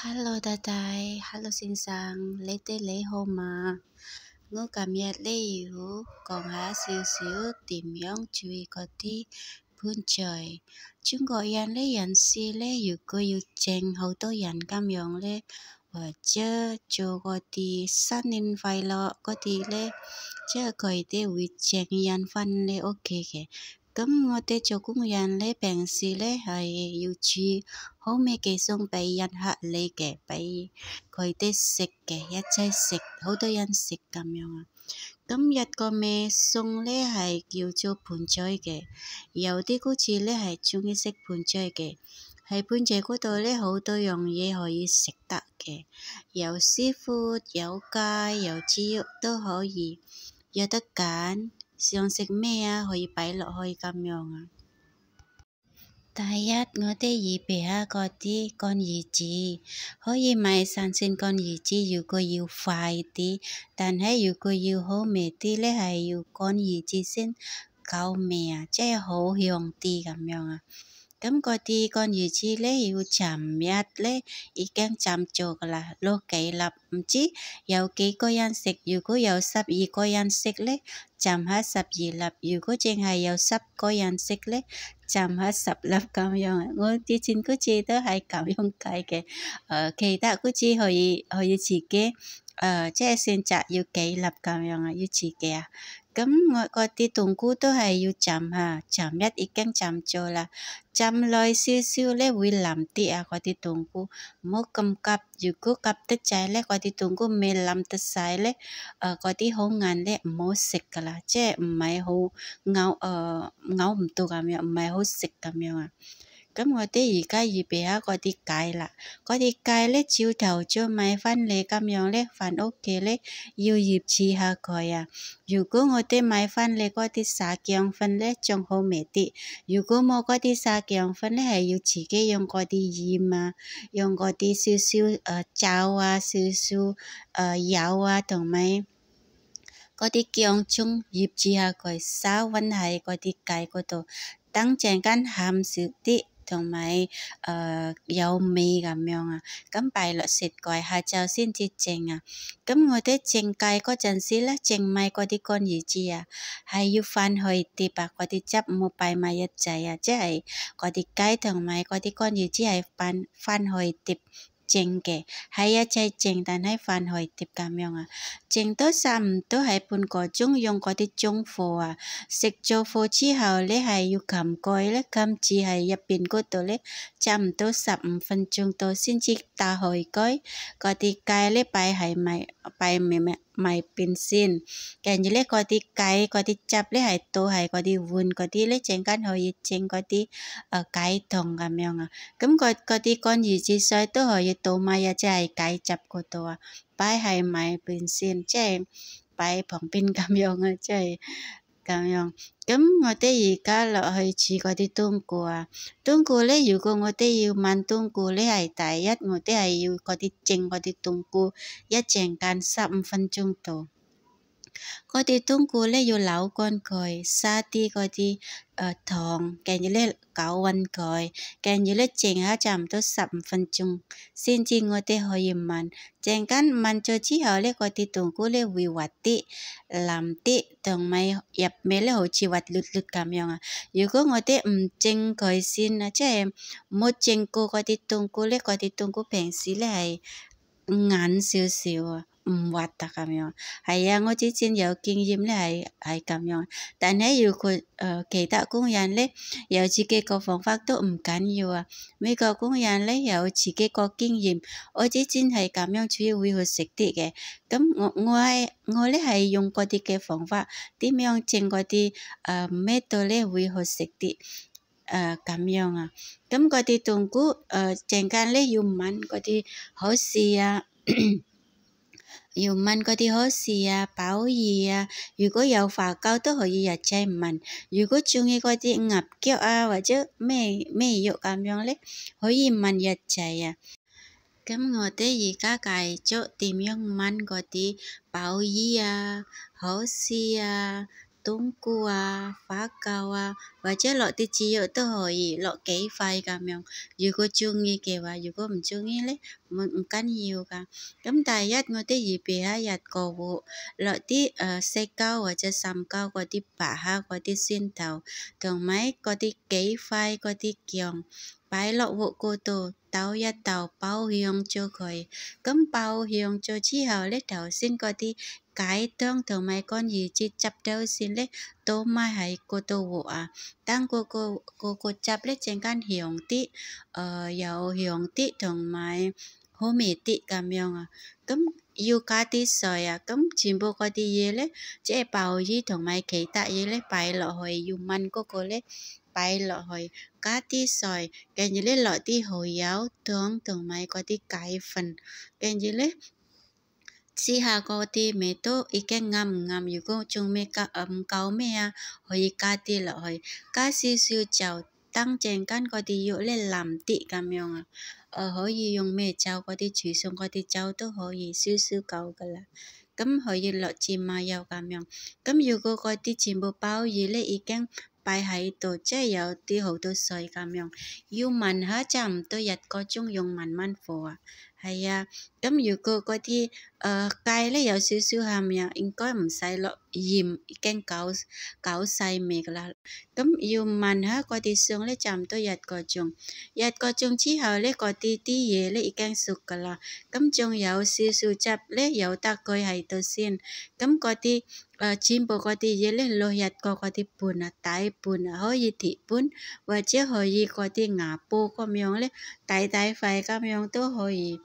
Hello，大家，Hello 先生，你哋好嘛？我今日咧要講下少少點樣注意嗰啲盆栽。中國人咧有時咧，如果要整好多人咁樣咧，或者做嗰啲新年快樂嗰啲咧，即係佢哋會整人返你屋企嘅。咁我哋做工人咧，平時咧係要注意好味嘅餸俾人客嚟嘅，俾佢哋食嘅，一齊食，好多人食咁樣啊。咁一個味餸咧係叫做盆栽嘅，有啲好似咧係鍾意食盆栽嘅，喺盆栽嗰度咧好多樣嘢可以食得嘅，有師傅、有雞、有豬肉都可以，有得揀。想食咩啊？可以擺落去咁樣啊。第一，我哋預備下嗰啲乾魚子，可以買新鮮乾魚子。如果要快啲，但係如果要好味啲咧，係要乾魚子先夠味啊，即係好香啲咁樣啊。咁嗰啲乾魚子咧要浸一咧，已經浸咗噶啦，攞幾粒，唔知有幾個人食。如果有12個人食咧，浸下12粒；如果淨係有10個人食咧，浸下10粒咁樣。我之前嗰次都係咁樣計嘅，其他嗰次可以自己，即係選擇要幾粒咁樣啊，要自己啊。咁我嗰啲冬菇都係要浸下，浸一已經浸咗啦，浸耐少少咧會腍啲啊。嗰啲冬菇唔好咁急，如果急得滯咧，嗰啲冬菇未腍得晒咧，嗰啲好硬咧唔好食噶啦，即係唔係好咬唔到咁樣，唔係好食咁樣啊。咁我哋而家預備下嗰啲雞啦，嗰啲雞咧朝頭早買返嚟咁樣咧，返屋企咧要醃製下佢啊。如果我哋買返嚟嗰啲沙薑粉咧，仲好味啲。如果冇嗰啲沙薑粉咧，係要自己用嗰啲鹽啊，用嗰啲少少酒啊，少少油啊，同埋嗰啲薑葱醃製下佢，稍溫喺嗰啲雞嗰度，等陣間鹹少啲。同埋有味咁樣啊，咁擺落雪櫃，下晝先至整啊。咁我哋整雞嗰陣時咧，整埋嗰啲乾魚子啊，係要翻去碟啊，嗰啲汁唔好擺埋一齊啊，即係嗰啲雞同埋嗰啲乾魚子係翻去碟整嘅，係一齊整，但係翻去碟咁樣啊。整到差唔多係半個鐘，用嗰啲中火啊。食咗火之後咧，係要冚蓋咧，冚住喺入邊嗰度咧，差唔多15分鐘到先至打開蓋。嗰啲雞咧擺埋邊先，跟住咧嗰啲雞嗰啲汁咧係倒喺嗰啲碗嗰啲咧，陣間可以整嗰啲雞湯咁樣啊。咁嗰啲乾魚子水都可以倒埋一齊喺雞汁嗰度啊，擺喺埋邊先，即係擺喺旁邊咁樣啊，即係咁樣。咁我哋而家落去煮嗰啲冬菇啊，冬菇咧，如果我哋要燜冬菇咧，係第一，我哋係要嗰啲整嗰啲冬菇，一陣間15分鐘到。嗰啲冬菇咧要扭乾佢，撒啲嗰啲糖，跟住咧攪勻佢，跟住咧整下差唔多15分鐘，先至我哋可以燜。陣間燜咗之後咧，嗰啲冬菇咧會滑啲、腍啲，同埋入味咧好似滑捋捋咁樣啊。如果我哋唔整佢先啊，即係冇整過嗰啲冬菇咧，嗰啲冬菇平時咧係硬少少啊。唔滑得咁樣，係啊！我之前有經驗咧，係咁樣。但係如果其他工人咧有自己個方法都唔緊要啊。每個工人咧有自己個經驗，我之前係咁樣煮會好食啲嘅。咁我咧係用嗰啲嘅方法，點樣整嗰啲味道咧會好食啲咁樣啊。咁嗰啲冬菇陣間咧要燜嗰啲好事啊。要燜嗰啲好事啊、鮑魚啊，如果有花膠都可以一齊燜。如果鍾意嗰啲鴨腳啊或者咩肉咁樣咧，可以燜一齊啊。咁我哋而家繼續點樣燜嗰啲鮑魚啊、好事啊、冬菇啊、花膠啊，或者落啲豬肉都可以，落幾塊咁樣。如果中意嘅話，如果唔中意咧，唔緊要噶。咁第一我哋預備一日個鑊，落啲細膠或者深膠嗰啲白蝦嗰啲蒜頭，同埋嗰啲幾塊嗰啲薑。擺落鑊嗰度抖一抖，爆香咗佢。咁爆香咗之後咧，頭先嗰啲雞湯同埋乾魚子汁到先咧，倒埋喺嗰度鑊啊。等嗰個汁咧陣間香啲，又香啲同埋好味啲咁樣啊。咁要加啲水啊。咁全部嗰啲嘢咧，即係鮑魚同埋其他嘢咧，擺落去要燜嗰個咧。擺落去，加啲水，跟住咧落啲蠔油、糖同埋嗰啲雞粉，跟住咧試下嗰啲味道已經啱唔啱。如果仲未唔夠味啊，可以加啲落去，加少少酒，等陣間嗰啲肉咧腍啲咁樣啊。可以用咩酒嗰啲煮餸嗰啲酒都可以，少少夠噶啦。咁可以落芝麻油咁樣。咁如果嗰啲全部鮑魚咧已經擺喺度，即係有啲好多水咁樣，要燜下差唔多1個鐘，用慢慢火啊。係啊，咁如果嗰啲雞咧有少少鹹呀，應該唔使落鹽，已經搞晒味噶啦。咁要燜下嗰啲餸咧，差唔多1個鐘。1個鐘之後咧，嗰啲嘢咧已經熟噶啦。咁仲有少少汁咧，由得佢喺度先。咁嗰啲全部嗰啲嘢咧，落一個嗰啲盤啊，大盤啊，可以鐵盤或者可以嗰啲牙煲咁樣咧，大塊咁樣都可以。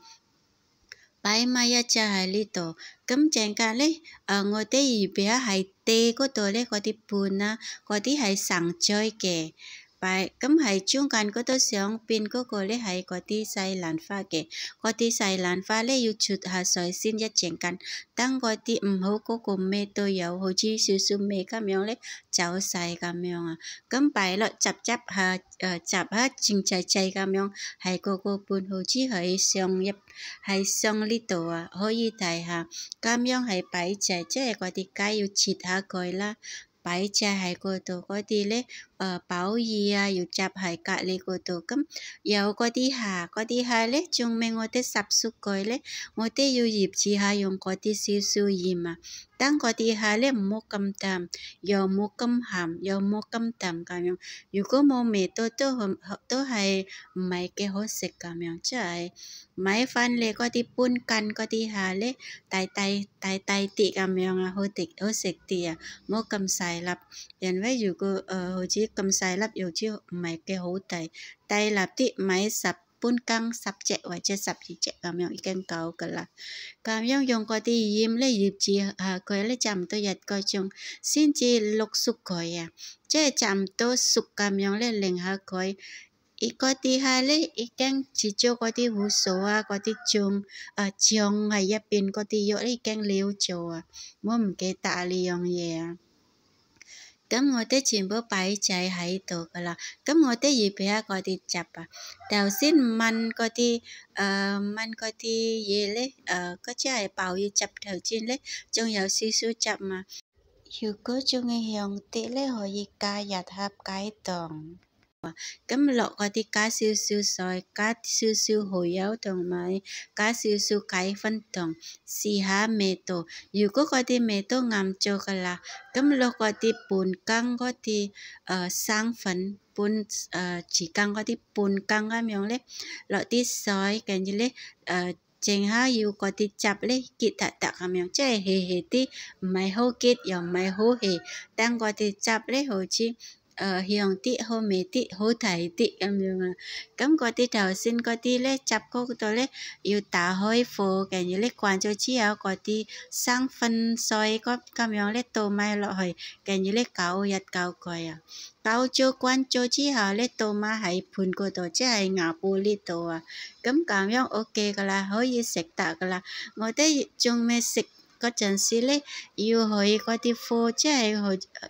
擺埋一隻喺呢度，咁陣間咧，我哋預備下喺地嗰度咧，嗰啲盤啊，嗰啲係生菜嘅，咁喺中間嗰度上邊嗰個咧係嗰啲西蘭花嘅，嗰啲西蘭花咧要焯下水先一陣間，等嗰啲唔好嗰個味都有，好似少少味咁樣咧，走晒咁樣啊，咁擺落執下，執下整齊齊咁樣，喺嗰個盤好似喺上呢度啊，可以睇下，咁樣係擺齊，即係嗰啲雞要切下佢啦。擺隻喺嗰度，嗰啲咧，鮑魚啊，要執喺隔離嗰度。咁有嗰啲蝦咧，仲未我哋烚熟佢咧，我哋要醃住下，用嗰啲少少鹽啊。等嗰啲蝦咧唔好咁淡，又冇咁鹹，又冇咁淡咁樣。如果冇味道都係唔係幾好食咁樣，即係買翻嚟嗰啲半斤嗰啲蝦咧，大啲咁樣啊，好食啲啊，冇咁細粒。因為如果好似咁細粒，又似唔係幾好睇，大粒啲買半斤10隻或者12隻咁樣已經夠噶啦。咁樣用嗰啲鹽咧醃住佢咧，差唔多1個鐘先至淥熟佢啊，即係差唔多熟咁樣咧，擰下佢。嗰啲蝦咧已經切咗嗰啲胡鬚啊，嗰啲醬喺入邊，嗰啲肉咧已經撩咗啊，我唔記得呢樣嘢啊。咁我哋全部擺晒喺度噶啦，咁我哋預備下嗰啲汁啊。頭先燜嗰啲嘢咧，嗰隻係鮑魚汁，頭先咧仲有少少汁嘛。如果仲係香啲咧，可以加1盒雞湯。咁落嗰啲加少少水，加少少蠔油同埋加少少雞粉糖，試下味道。如果嗰啲味道啱咗噶啦，咁落嗰啲半羹嗰啲生粉匙羹嗰啲半羹咁樣咧，落啲水，跟住咧剩下要嗰啲汁咧結突突咁樣，即係稀啲，唔係好結又唔係好稀，等嗰啲汁咧好似香啲，好味啲，好睇啲咁樣啊。咁嗰啲頭先嗰啲咧，汁嗰度咧要打開火，跟住咧慣咗之後，嗰啲生粉水咁樣咧倒埋落去，跟住咧攪佢啊。攪咗慣咗之後咧，倒埋喺盤嗰度，即係牙煲呢度啊。咁樣 OK 噶啦，可以食得噶啦。我哋仲未食嗰陣時咧，要去嗰啲火，即係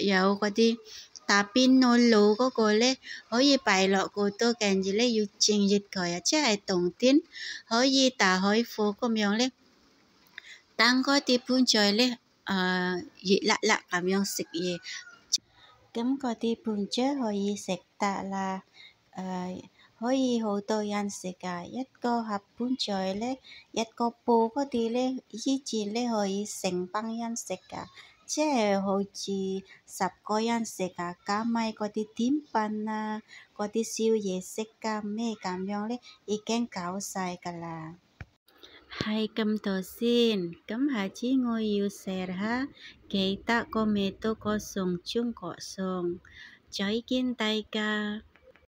有嗰啲打邊爐嗰個咧，可以擺落嗰度，跟住咧要整熱佢啊，即係凍天可以打開火咁樣咧，等嗰啲盤菜咧熱辣辣咁樣食嘢。咁嗰啲盤雀可以食得啦，可以好多人食噶。一個盒盤雀咧，一個煲嗰啲咧，以前咧可以成班人食噶，即係好似10個人食噶。加埋嗰啲點心啊，嗰啲宵夜食噶咩咁樣咧，已經夠晒噶啦。係咁多先，咁下次我要食下，記得個味道個餸中國餸，再見大家。